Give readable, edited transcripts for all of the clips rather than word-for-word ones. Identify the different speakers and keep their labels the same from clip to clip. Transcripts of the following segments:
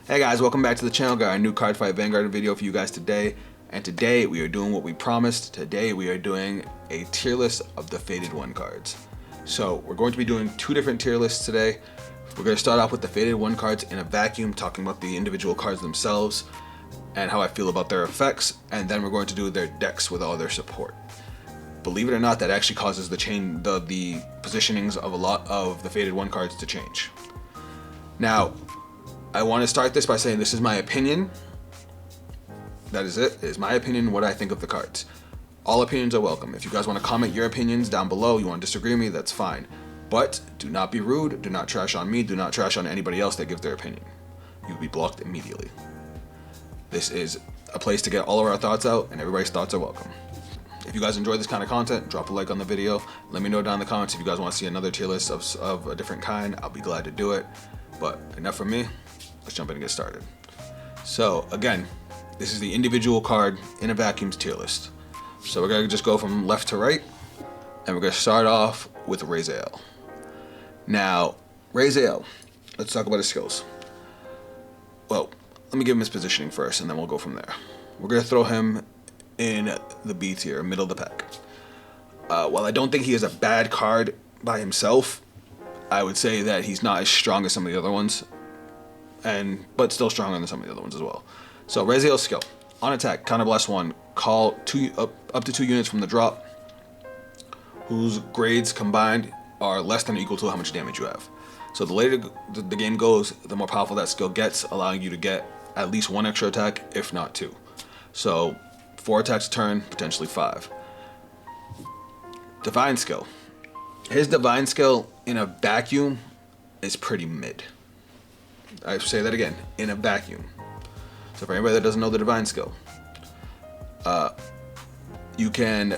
Speaker 1: Hey guys, welcome back to the channel. Got a new Cardfight Vanguard video for you guys today. And today we are doing what we promised. Today we are doing a tier list of the Faded 1 cards. So we're going to be doing two different tier lists today. We're going to start off with the Faded 1 cards in a vacuum, talking about the individual cards themselves and how I feel about their effects. And then we're going to do their decks with all their support. Believe it or not, that actually causes the positionings of a lot of the Faded 1 cards to change. Now, I want to start this by saying this is my opinion. That is it. It is my opinion, what I think of the cards. All opinions are welcome. If you guys want to comment your opinions down below, you want to disagree with me, that's fine. But do not be rude, do not trash on me, do not trash on anybody else that gives their opinion. You'll be blocked immediately. This is a place to get all of our thoughts out, and everybody's thoughts are welcome. If you guys enjoy this kind of content, drop a like on the video. Let me know down in the comments if you guys want to see another tier list of a different kind. I'll be glad to do it. But enough from me. Let's jump in and get started. So again, this is the individual card in a vacuum's tier list. So we're gonna just go from left to right, and we're gonna start off with Raziel. Now, Raziel, let's talk about his skills. Well, let me give him his positioning first, and then we'll go from there. We're gonna throw him in the B tier, middle of the pack. While I don't think he is a bad card by himself, I would say that he's not as strong as some of the other ones. But still stronger than some of the other ones as well. So Raziel's skill. On attack, counterblast 1, call up to 2 units from the drop whose grades combined are less than or equal to how much damage you have. So the later the game goes, the more powerful that skill gets, allowing you to get at least 1 extra attack, if not 2. So 4 attacks a turn, potentially 5. Divine skill. His divine skill in a vacuum is pretty mid. I say that again, in a vacuum. So for anybody that doesn't know the divine skill, you can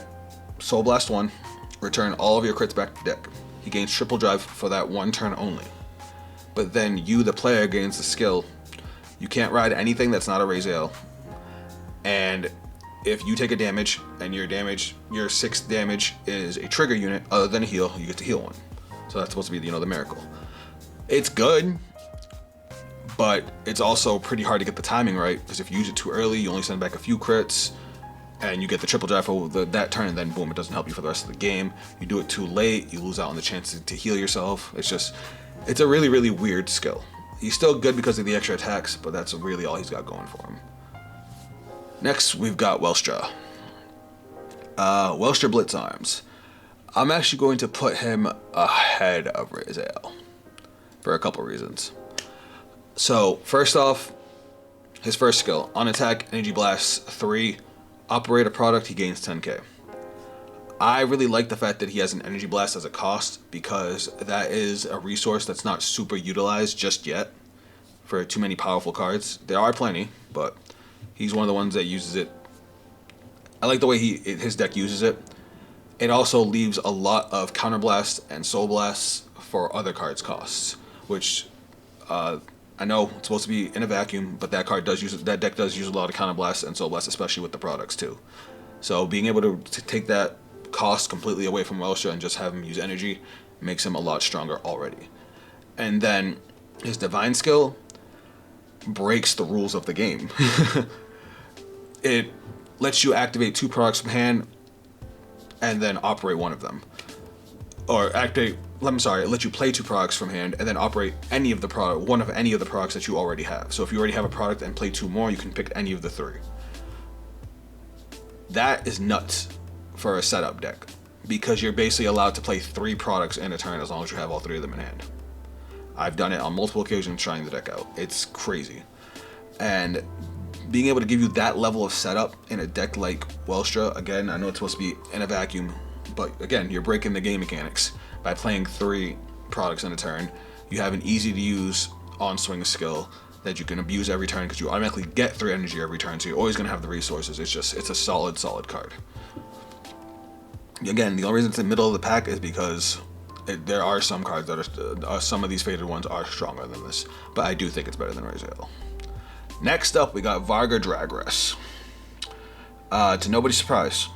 Speaker 1: Soul Blast 1, return all of your crits back to deck. He gains triple drive for that 1 turn only. But then you, the player, gains the skill. You can't ride anything that's not a Raziel. And if you take a damage and your 6th damage is a trigger unit other than a heal, you get to heal 1. So that's supposed to be, the miracle. It's good. But it's also pretty hard to get the timing right, because if you use it too early, you only send back a few crits, and you get the triple drive for that turn, and then boom, it doesn't help you for the rest of the game. You do it too late, you lose out on the chance to heal yourself. It's a really, really weird skill. He's still good because of the extra attacks, but that's really all he's got going for him. Next, we've got Welstra. Welstra Blitz Arms. I'm actually going to put him ahead of Raziel for a couple reasons. So, first off, his first skill, on attack, Energy Blast 3, operate a product, he gains 10k. I really like the fact that he has an Energy Blast as a cost, because that is a resource that's not super utilized just yet for too many powerful cards. There are plenty, but he's one of the ones that uses it. I like the way his deck uses it. It also leaves a lot of Counterblast and Soul Blasts for other cards' costs, which I know it's supposed to be in a vacuum, but that deck does use a lot of Counterblast and Soul Blast, especially with the products too. So being able to take that cost completely away from Welstra and just have him use energy makes him a lot stronger already. And then his divine skill breaks the rules of the game. It lets you activate 2 products from hand and then operate one of them. Or it lets you play 2 products from hand and then operate one of any of the products that you already have. So if you already have a product and play 2 more, you can pick any of the 3. That is nuts for a setup deck, because you're basically allowed to play 3 products in a turn as long as you have all 3 of them in hand. I've done it on multiple occasions trying the deck out. It's crazy. And being able to give you that level of setup in a deck like Welstra, again, I know it's supposed to be in a vacuum, but again, you're breaking the game mechanics by playing 3 products in a turn. You have an easy to use on-swing skill that you can abuse every turn because you automatically get 3 energy every turn, so you're always going to have the resources. It's a solid card. Again, the only reason it's in the middle of the pack is because there are some cards that some of these Faded ones are stronger than this, but I do think it's better than Raziel. Next up, we got Varga Dragres. To nobody's surprise,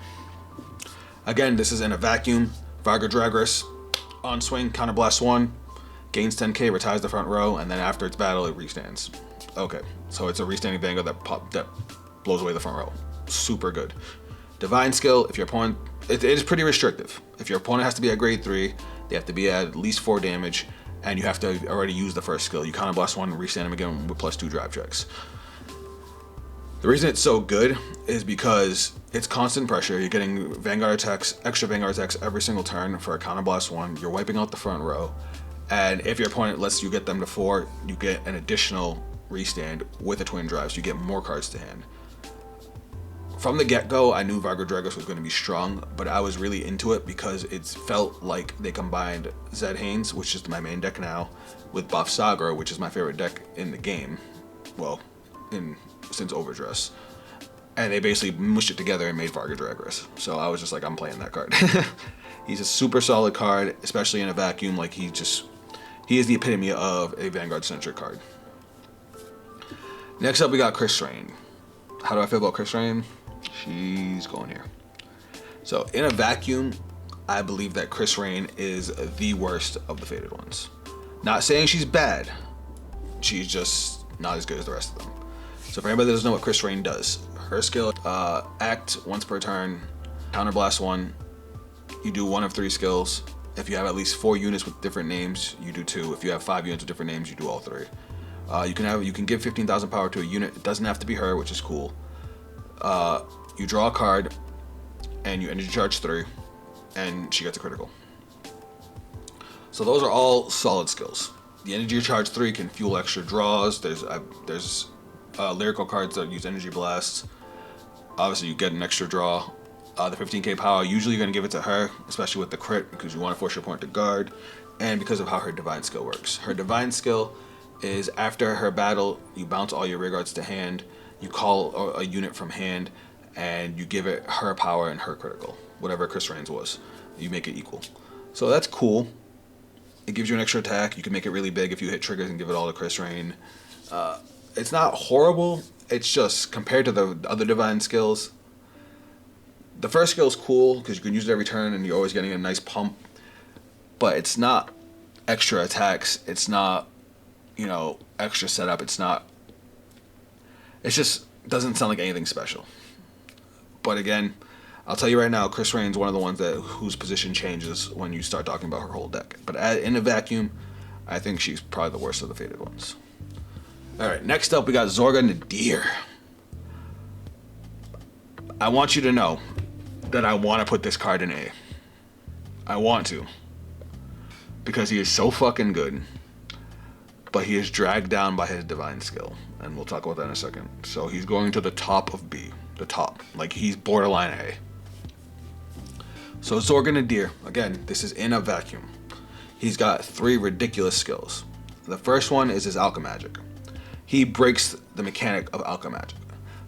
Speaker 1: again, this is in a vacuum. Varga Dragres, on swing, counterblast 1, gains 10k, retires the front row, and then after its battle, it restands. Okay, so it's a restanding Vanguard that blows away the front row. Super good. Divine skill, if your opponent, it is pretty restrictive. If your opponent has to be at grade 3, they have to be at least 4 damage, and you have to already use the first skill. You counter blast 1 and restand them again with +2 drive checks. The reason it's so good is because it's constant pressure. You're getting Vanguard attacks, extra Vanguard attacks every single turn for a counter blast 1. You're wiping out the front row. And if your opponent lets you get them to 4, you get an additional restand with a twin drive, so you get more cards to hand. From the get-go, I knew Vanguard Divinez was going to be strong, but I was really into it because it felt like they combined Zed Haynes, which is my main deck now, with Buff Sagra, which is my favorite deck in the game. Well, since Overdress. And they basically mushed it together and made Vanguard Divinez. So I was just like, I'm playing that card. He's a super solid card, especially in a vacuum. Like, he is the epitome of a Vanguard-centric card. Next up, we got Chris Rain. How do I feel about Chris Rain? She's going here. So in a vacuum, I believe that Chris Rain is the worst of the faded ones. Not saying she's bad. She's just not as good as the rest of them. So for anybody that doesn't know what Chris Rain does, her skill, act once per turn, counter blast 1. You do 1 of 3 skills. If you have at least 4 units with different names, you do 2. If you have 5 units with different names, you do all 3. You can give 15,000 power to a unit. It doesn't have to be her, which is cool. You draw a card, and you energy charge 3, and she gets a critical. So those are all solid skills. The energy charge 3 can fuel extra draws. There's lyrical cards that use energy blasts. Obviously, you get an extra draw. The 15k power, usually you're going to give it to her, especially with the crit, because you want to force your opponent to guard, and because of how her divine skill works. Her divine skill is after her battle, you bounce all your rear guards to hand, you call a unit from hand, and you give it her power and her critical, whatever Chris Rain's was. You make it equal. So that's cool. It gives you an extra attack. You can make it really big if you hit triggers and give it all to Chris Rain. It's not horrible. It's just, compared to the other divine skills, the first skill is cool because you can use it every turn and you're always getting a nice pump. But it's not extra attacks. It's not, extra setup. It just doesn't sound like anything special. But again, I'll tell you right now, Chris Rain's one of the ones whose position changes when you start talking about her whole deck. But in a vacuum, I think she's probably the worst of the faded ones. Alright, next up we got Zorga Nadir. I want you to know that I want to put this card in A. I want to. Because he is so fucking good. But he is dragged down by his divine skill. And we'll talk about that in a second. So he's going to the top of B. The top. Like, he's borderline A. So Zorga Nadir, again, this is in a vacuum. He's got 3 ridiculous skills. The first one is his Alchemagic. He breaks the mechanic of Alchemagic.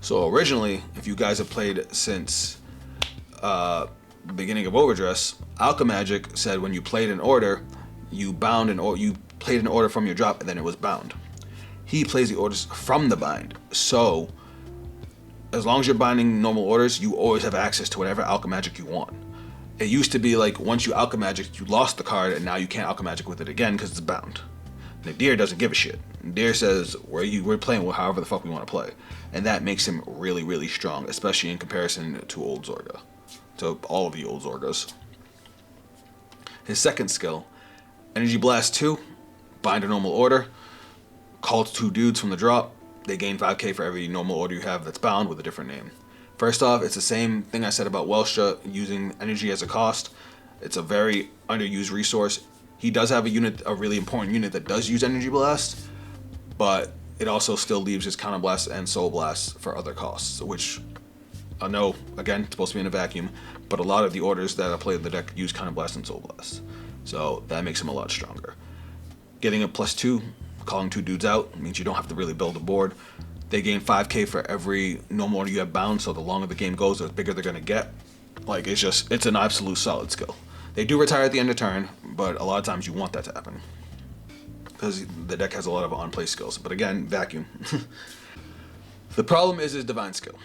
Speaker 1: So originally, if you guys have played since the beginning of Overdress, Alchemagic said when you played an order, you played an order from your drop and then it was bound. He plays the orders from the bind. So as long as you're binding normal orders, you always have access to whatever Alchemagic you want. It used to be like once you Alchemagic, you lost the card and now you can't Alchemagic with it again because it's bound. Nadir doesn't give a shit. Nadir says we're playing with however the fuck we want to play. And that makes him really, really strong, especially in comparison to old Zorga. To all of the old Zorgas. His second skill, Energy Blast 2, bind a normal order, call 2 dudes from the drop. They gain 5k for every normal order you have that's bound with a different name. First off, it's the same thing I said about Welstra using energy as a cost. It's a very underused resource. He does have a really important unit that does use Energy Blast, but it also still leaves his Counter Blast and Soul Blast for other costs, which I know, again, it's supposed to be in a vacuum, but a lot of the orders that I play in the deck use Counter Blast and Soul Blast. So that makes him a lot stronger. Getting a +2, calling 2 dudes out, means you don't have to really build a board. They gain 5k for every normal order you have bound, so the longer the game goes, the bigger they're going to get. Like, it's an absolute solid skill. They do retire at the end of turn, but a lot of times you want that to happen. Because the deck has a lot of on-play skills. But again, vacuum. The problem is his divine skill.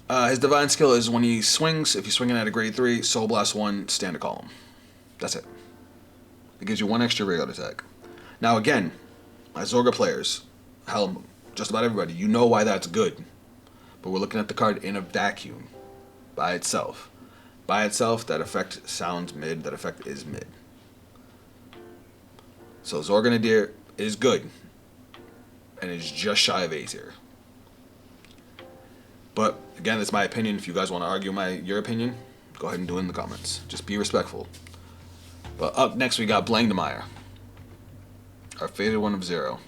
Speaker 1: His divine skill is when he swings, if he's swinging at a grade 3, Soul Blast 1, stand a column. That's it. It gives you 1 extra rear guard attack. Now again, as Zorga players, hell, just about everybody. You know why that's good. But we're looking at the card in a vacuum, by itself. By itself, that effect sounds mid, that effect is mid. So Zorganidir is good, and is just shy of A tier. But again, that's my opinion. If you guys want to argue your opinion, go ahead and do it in the comments. Just be respectful. But up next we got Blangdemeyer, our faded one of 0.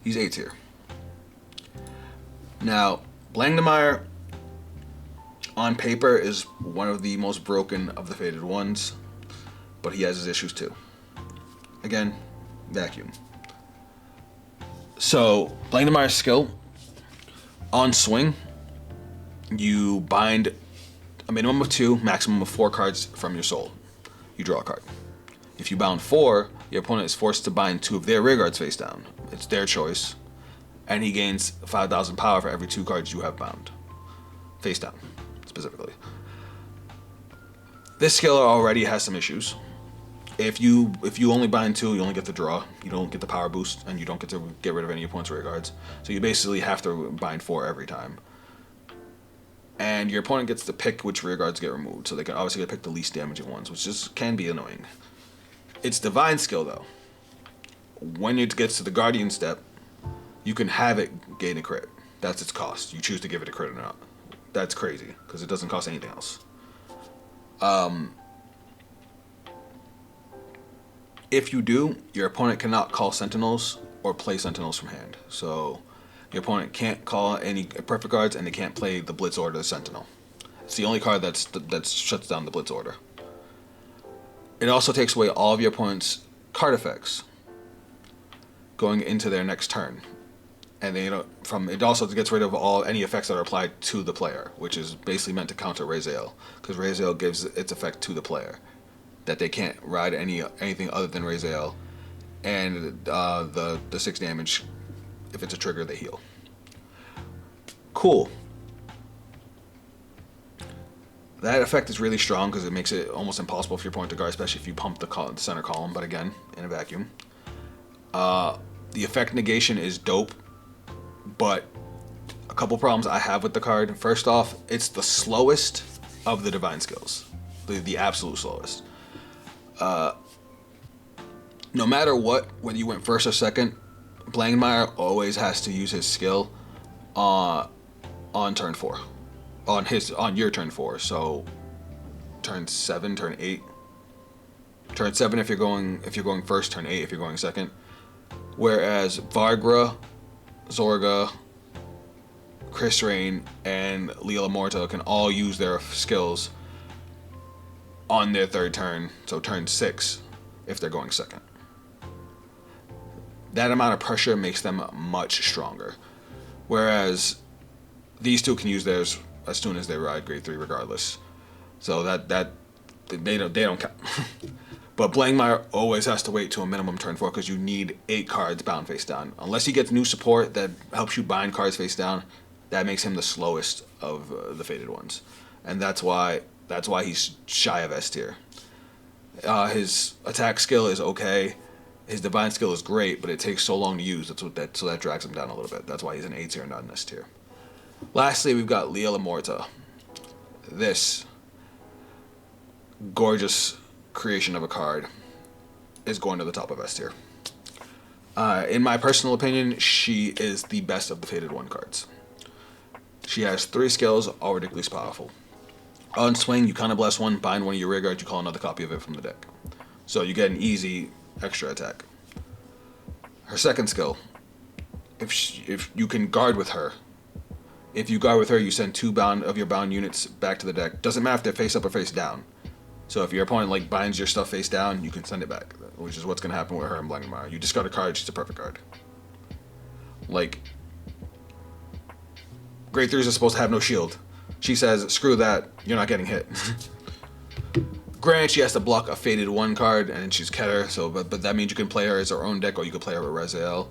Speaker 1: He's A tier. Now, Blangdemeyer on paper is one of the most broken of the faded ones, but he has his issues too. Again, vacuum. So, Blangdemeyer's skill, on swing, you bind a minimum of 2, maximum of 4 cards from your soul. You draw a card. If you bound 4, your opponent is forced to bind 2 of their rear guards face down. It's their choice. And he gains 5,000 power for every 2 cards you have bound. Face down, specifically. This skill already has some issues. If you only bind 2, you only get the draw. You don't get the power boost, and you don't get to get rid of any of your opponent's rear guards. So you basically have to bind 4 every time. And your opponent gets to pick which rear guards get removed. So they can obviously get to pick the least damaging ones, which just can be annoying. It's divine skill, though. When it gets to the guardian step, you can have it gain a crit. That's its cost. You choose to give it a crit or not. That's crazy, because it doesn't cost anything else. If you do, your opponent cannot call Sentinels or play Sentinels from hand. So your opponent can't call any perfect guards, and they can't play the Blitz Order Sentinel. It's the only card that shuts down the Blitz Order. It also takes away all of your opponent's card effects going into their next turn. And it also gets rid of any effects that are applied to the player, which is basically meant to counter Raziel, because Raziel gives its effect to the player, that they can't ride anything other than Raziel, and the 6 damage, if it's a trigger, they heal. Cool. That effect is really strong because it makes it almost impossible for your opponent to guard, especially if you pump the center column, but again, in a vacuum. The effect negation is dope, but a couple problems I have with the card. First off, it's the slowest of the divine skills. The absolute slowest. No matter what, whether you went first or second, Blangdemeyer always has to use his skill on turn 4. On your turn 4. So turn 7, turn 8. Turn 7 if you're going first, turn 8 if you're going second. Whereas Vargra, Zorga, Chris Rain, and Leela Morta can all use their skills on their 3rd turn, so turn 6 if they're going second. That amount of pressure makes them much stronger. Whereas these 2 can use theirs as soon as they ride grade 3 regardless. So that they don't count. But Blangdemeyer always has to wait to a minimum turn 4 because you need 8 cards bound face down. Unless he gets new support that helps you bind cards face down, that makes him the slowest of the faded ones. And that's why he's shy of S tier. His attack skill is okay. His divine skill is great, but it takes so long to use. So that drags him down a little bit. That's why he's an A tier, not an S tier. Lastly, we've got Leela Morta. This gorgeous creation of a card is going to the top of S tier. In my personal opinion, she is the best of the Faded 1 cards. She has 3 skills, all ridiculously powerful. On swing, you kind of bless 1, bind 1 of your rear guards, you call another copy of it from the deck. So you get an easy extra attack. Her second skill, if you can guard with her. If you guard with her, you send 2 of your bound units back to the deck. Doesn't matter if they're face up or face down. So if your opponent binds your stuff face down, you can send it back, which is what's going to happen with her and Blangdemeyer. You discard a card, she's a perfect card. Grade 3s are supposed to have no shield. She says, screw that, you're not getting hit. Granted, she has to block a Faded 1 card, and she's Keter, but that means you can play her as her own deck, or you can play her with Raziel.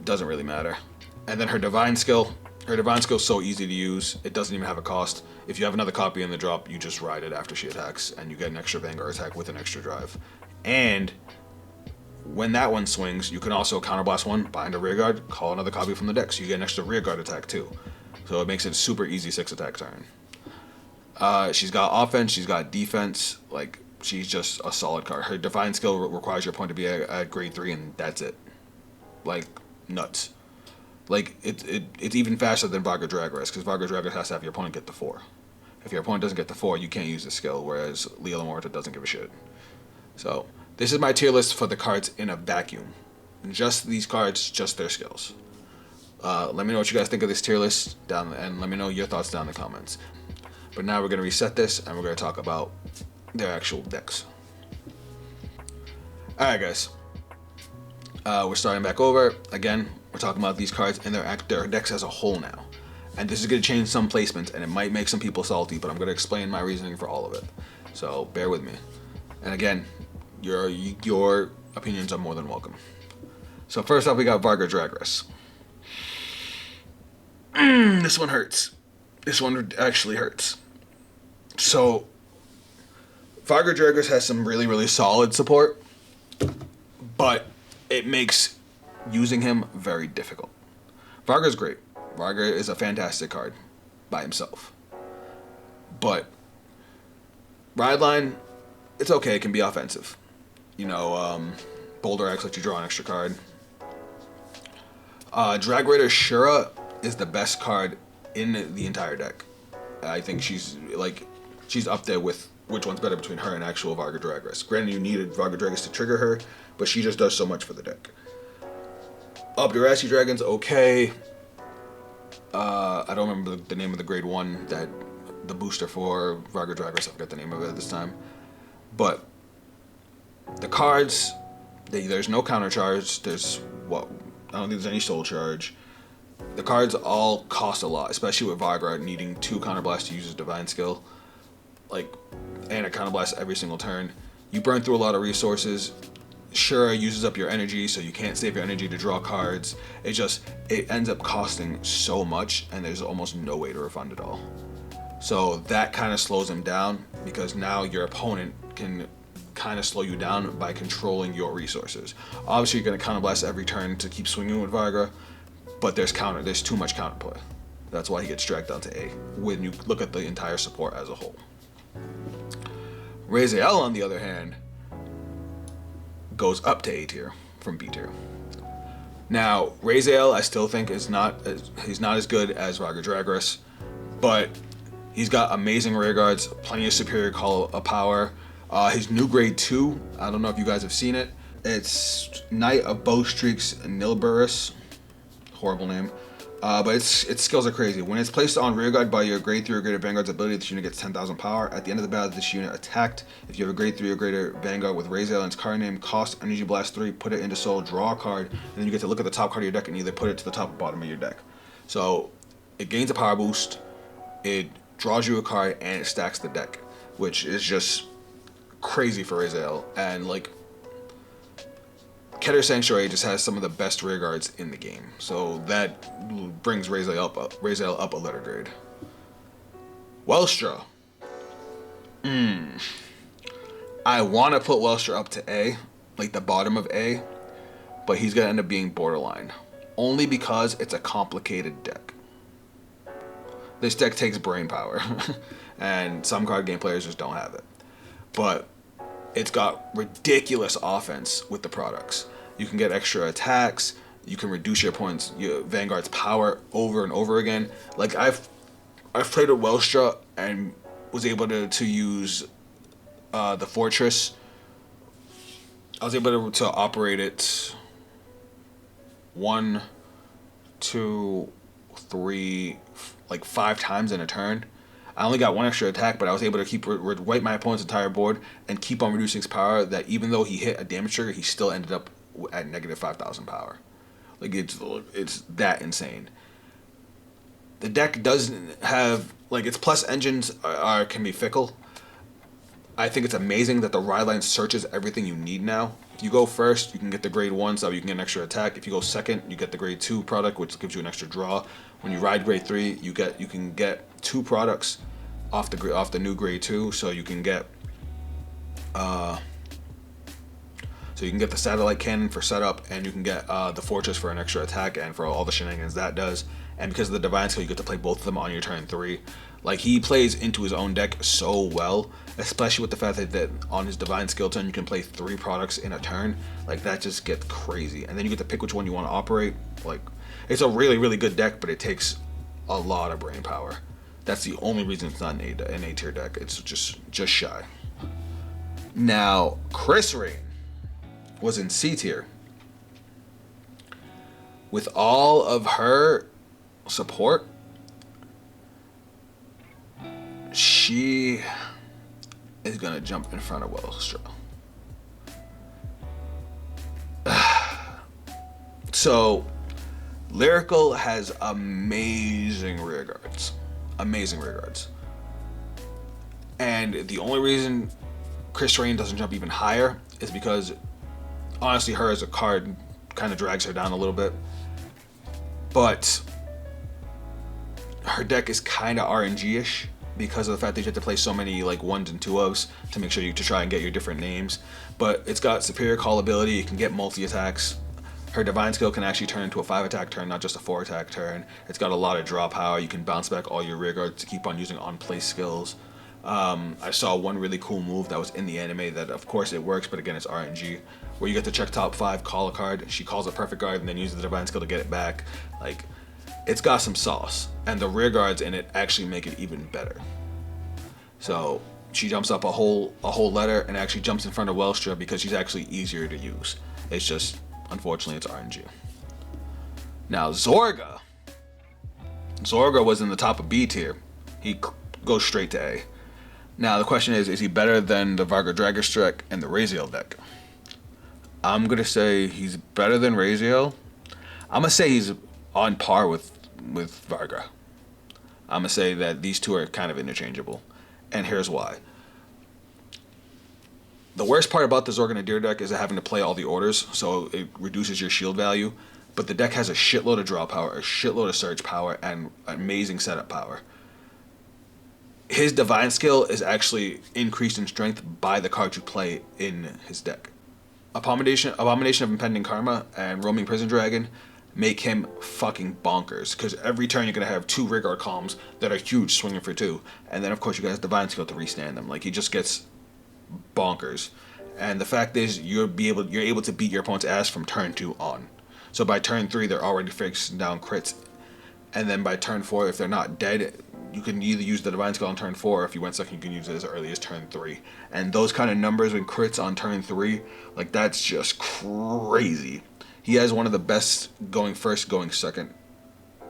Speaker 1: Doesn't really matter. And then her divine skill. Her divine skill is so easy to use, it doesn't even have a cost. If you have another copy in the drop, you just ride it after she attacks, and you get an extra Vanguard attack with an extra drive. And when that one swings, you can also counterblast one, bind a rear guard, call another copy from the deck, so you get an extra rear guard attack too. So it makes it a super easy 6 attack turn. She's got offense, she's got defense, like she's just a solid card. Her divine skill requires your opponent to be at grade 3 and that's it. Like nuts. Like it's even faster than Vanguard Divinez, because Vanguard Divinez has to have your opponent get the 4. If your opponent doesn't get the 4, you can't use the skill, whereas Leela Morta doesn't give a shit. So this is my tier list for the cards in a vacuum. Just these cards, just their skills. Let me know what you guys think of this tier list down, and let me know your thoughts down in the comments. But now we're going to reset this, and we're going to talk about their actual decks. Alright guys, we're starting back over. Again, we're talking about these cards and their decks as a whole now. And this is going to change some placements, and it might make some people salty, but I'm going to explain my reasoning for all of it. So bear with me. And again, your opinions are more than welcome. So first off, we got Vanguard Divinez. This one hurts. This one actually hurts. So Vanguard Divinez has some really, really solid support, but it makes using him very difficult. Vanguard's great. Vanguard is a fantastic card by himself. But Ride Line, it's okay, it can be offensive. You know, Boulder X lets you draw an extra card. Drag Raider Shura is the best card in the entire deck. I think she's up there with which one's better between her and actual Vanguard Divinez. Granted, you needed Vanguard Divinez to trigger her, but she just does so much for the deck. Updrasty Dragon's okay. I don't remember the name of the grade 1 that the booster for Vanguard Divinez. I forget the name of it at this time. But the cards, there's no counter charge. I don't think there's any soul charge. The cards all cost a lot, especially with Vanguard needing 2 counterblast to use his divine skill, and a counterblast every single turn. You burn through a lot of resources. Shura uses up your energy, so you can't save your energy to draw cards. It ends up costing so much, and there's almost no way to refund it all. So that kind of slows him down, because now your opponent can kind of slow you down by controlling your resources. Obviously, you're going to counterblast every turn to keep swinging with Vanguard, but there's too much counterplay. That's why he gets dragged down to A when you look at the entire support as a whole. Raziel, on the other hand, goes up to A tier from B tier. Now, Raziel, I still think he's not as good as Vanguard Divinez, but he's got amazing rear guards, plenty of superior call power. His new grade 2, I don't know if you guys have seen it. It's Knight of Bowstreaks Nilburus. Horrible name. But its skills are crazy. When it's placed on rear guard by your grade 3 or greater Vanguard's ability, this unit gets 10,000 power. At the end of the battle, this unit attacked. If you have a grade 3 or greater Vanguard with Raziel and its card name, cost Energy Blast 3, put it into Soul, draw a card, and then you get to look at the top card of your deck and either put it to the top or bottom of your deck. So it gains a power boost, it draws you a card, and it stacks the deck, which is just crazy for Raziel. And Keter Sanctuary just has some of the best rear guards in the game, so that brings Raziel up a letter grade. Welstra. I want to put Welstra up to A, like the bottom of A, but he's going to end up being borderline, only because it's a complicated deck. This deck takes brain power, and some card game players just don't have it. But it's got ridiculous offense with the products. You can get extra attacks. You can reduce your Vanguard's power over and over again. Like I've played with Welstra and was able to use the Fortress. I was able to operate it 1, 2, 3, 5 times in a turn. I only got 1 extra attack, but I was able to keep wipe my opponent's entire board and keep on reducing his power, that even though he hit a damage trigger, he still ended up at negative 5,000 power. It's that insane. The deck doesn't have, its plus engines can be fickle. I think it's amazing that the Ride Line searches everything you need now. If you go first, you can get the grade 1, so you can get an extra attack. If you go second, you get the grade 2 product, which gives you an extra draw. When you ride grade 3, you can get 2 products off the new grade 2, so you can get So you can get the satellite cannon for setup, and you can get the fortress for an extra attack and for all the shenanigans that does. And because of the divine skill, you get to play both of them on your turn 3. Like, he plays into his own deck so well, especially with the fact that on his divine skill turn you can play 3 products in a turn. Like, that just gets crazy. And then you get to pick which one you want to operate. Like, it's a really, really good deck, but it takes a lot of brain power. That's the only reason it's not an A tier deck. It's just shy. Now, Chris Rain was in C tier. With all of her support, she is gonna jump in front of Wellstra. So, Lyrical has amazing rear guards. Amazing rear guards. And the only reason Chris Rain doesn't jump even higher is because, honestly, her as a card kind of drags her down a little bit. But her deck is kind of RNG-ish because of the fact that you have to play so many like 1s and 2-ofs to make sure to try and get your different names. But it's got superior call ability. It can get multi-attacks. Her divine skill can actually turn into a 5-attack turn, not just a 4-attack turn. It's got a lot of draw power. You can bounce back all your rear guards to keep on using on-play skills. I saw one really cool move that was in the anime that, of course, it works, but again, it's RNG, where you get to check top 5, call a card, she calls a perfect guard, and then uses the divine skill to get it back. Like, it's got some sauce, and the rear guards in it actually make it even better. So she jumps up a whole letter and actually jumps in front of Wellstra because she's actually easier to use. It's just, unfortunately, it's RNG. Now, Zorga was in the top of B tier. He goes straight to A. Now, the question is he better than the Varga Dragostrek and the Raziel deck? I'm going to say he's better than Raziel. I'm going to say he's on par with Varga. I'm going to say that these two are kind of interchangeable. And here's why. The worst part about the Zorga Nadir deck is having to play all the orders, so it reduces your shield value. But the deck has a shitload of draw power, a shitload of search power, and amazing setup power. His divine skill is actually increased in strength by the cards you play in his deck. Abomination of Impending Karma and Roaming Prison Dragon make him fucking bonkers, because every turn you're going to have 2 rear guard columns that are huge, swinging for 2. And then, of course, you guys divine skill to restand them. Like, he just gets bonkers. And the fact is, you're able to beat your opponent's ass from turn 2 on. So by turn 3, they're already facing down crits. And then by turn 4, if they're not dead, you can either use the divine skill on turn 4, or if you went second, you can use it as early as turn 3. And those kind of numbers with crits on turn 3, like, that's just crazy. He has one of the best going first, going second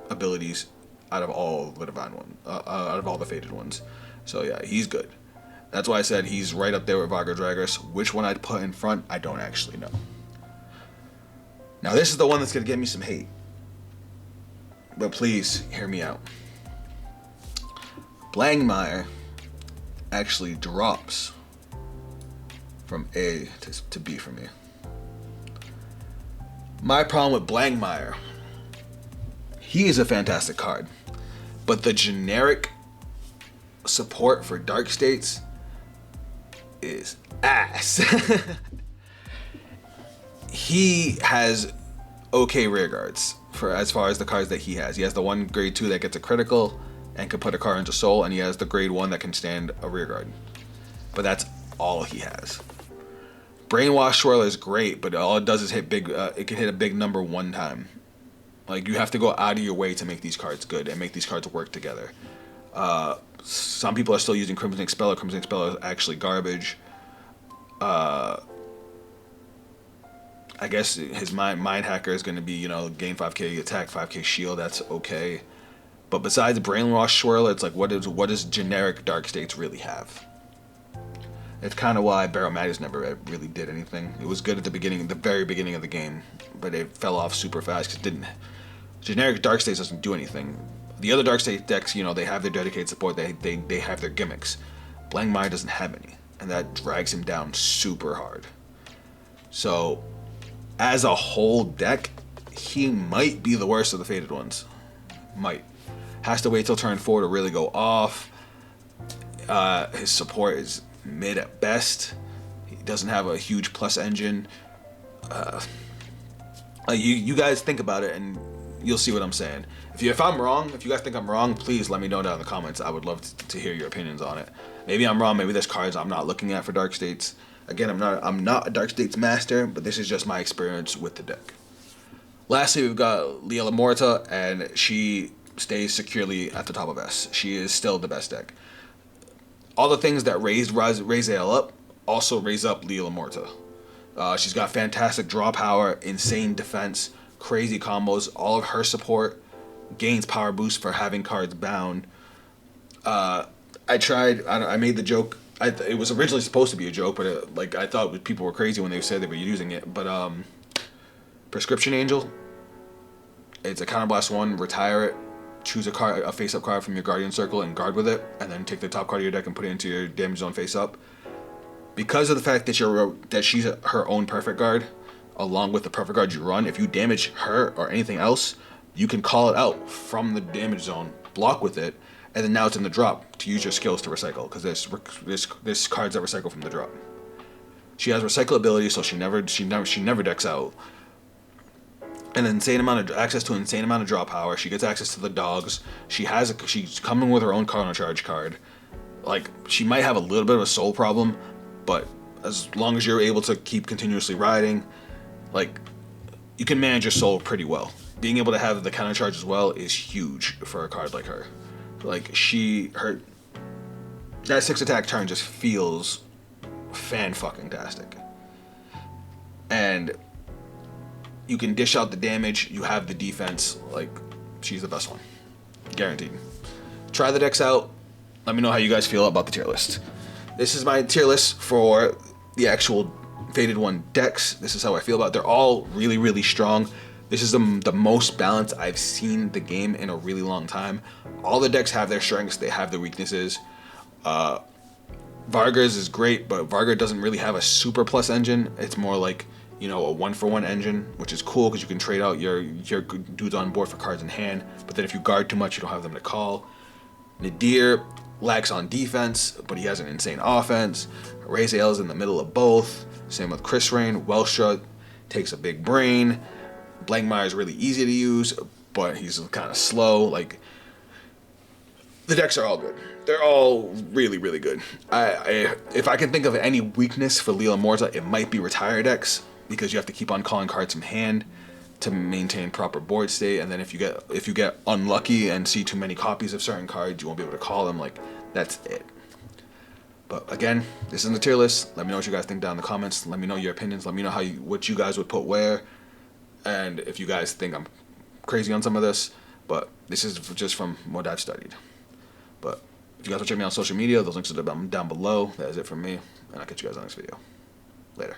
Speaker 1: abilities out of all the divine one, out of all the faded ones. So yeah, he's good. That's why I said he's right up there with Varga Dragos. Which one I'd put in front, I don't actually know. Now this is the one that's gonna get me some hate, but please hear me out. Blangmeyer actually drops from A to B for me. My problem with Blangmeyer, he is a fantastic card, but the generic support for Dark States is ass. He has okay rear guards for as far as the cards that he has. He has the one grade 2 that gets a critical and can put a card into soul, and he has the grade 1 that can stand a rear guard. But that's all he has. Brainwash Swirler is great, but all it does is hit big. It can hit a big number one time. Like, you have to go out of your way to make these cards good and make these cards work together. Some people are still using Crimson Expeller. Crimson Expeller is actually garbage. I guess his mind hacker is going to be, you know, gain 5k attack, 5k shield. That's okay. But besides Brainwash Swirler, it's like, what does generic Dark States really have? It's kind of why Barrow Matties never really did anything. It was good at the beginning, the very beginning of the game, but it fell off super fast because it didn't. Generic Dark States doesn't do anything. The other Dark State decks, you know, they have their dedicated support. They have their gimmicks. Blangmeyer doesn't have any, and that drags him down super hard. So, as a whole deck, he might be the worst of the faded ones. Might. Has to wait till turn 4 to really go off. His support is mid at best. He doesn't have a huge plus engine. You guys think about it and you'll see what I'm saying. If I'm wrong, if you guys think I'm wrong, please let me know down in the comments. I would love to hear your opinions on it. Maybe I'm wrong. Maybe there's cards I'm not looking at for Dark States. Again, I'm not a Dark States master, but this is just my experience with the deck. Lastly, we've got Leela Morta, and she stays securely at the top of S. She is still the best deck. All the things that raise Ale up also raise up Leela Morta. She's got fantastic draw power, insane defense, crazy combos. All of her support gains power boost for having cards bound. I made the joke. It was originally supposed to be a joke, but I thought people were crazy when they said they were using it. But Prescription Angel, it's a counterblast 1. Retire it. Choose a face-up card from your Guardian Circle and guard with it, and then take the top card of your deck and put it into your damage zone face-up. Because of the fact that she's her own perfect guard, along with the perfect guard you run, if you damage her or anything else, you can call it out from the damage zone, block with it, and then now it's in the drop to use your skills to recycle, because there's cards that recycle from the drop. She has recycle ability, so she never decks out. An insane amount of access to an insane amount of draw power. She gets access to the dogs. She's coming with her own counter charge card. Like, she might have a little bit of a soul problem, but as long as you're able to keep continuously riding, like, you can manage your soul pretty well. Being able to have the counter charge as well is huge for a card like her. Like, that 6 attack turn just feels fan-fucking-tastic. And you can dish out the damage, you have the defense. Like, she's the best one. Guaranteed. Try the decks out. Let me know how you guys feel about the tier list. This is my tier list for the actual Faded 1 decks. This is how I feel about it. They're all really, really strong. This is the most balanced I've seen the game in a really long time. All the decks have their strengths, they have their weaknesses. Vargar's is great, but Vargar doesn't really have a super plus engine. It's more like, a 1-for-1 engine, which is cool because you can trade out your dudes on board for cards in hand, but then if you guard too much, you don't have them to call. Nadir lacks on defense, but he has an insane offense. Raziel is in the middle of both. Same with Chris Rain. Welstra takes a big brain. Blankmeyer is really easy to use, but he's kind of slow. Like, the decks are all good. They're all really, really good. If I can think of any weakness for Leela Morta, it might be retire decks, because you have to keep on calling cards from hand to maintain proper board state, and then if you get unlucky and see too many copies of certain cards, you won't be able to call them. Like, that's it. But again, this is the tier list. Let me know what you guys think down in the comments. Let me know your opinions. Let me know what you guys would put where, and if you guys think I'm crazy on some of this. But this is just from what I've studied. But if you guys want to check me out on social media, those links are down below. That is it from me, and I'll catch you guys on the next video. Later.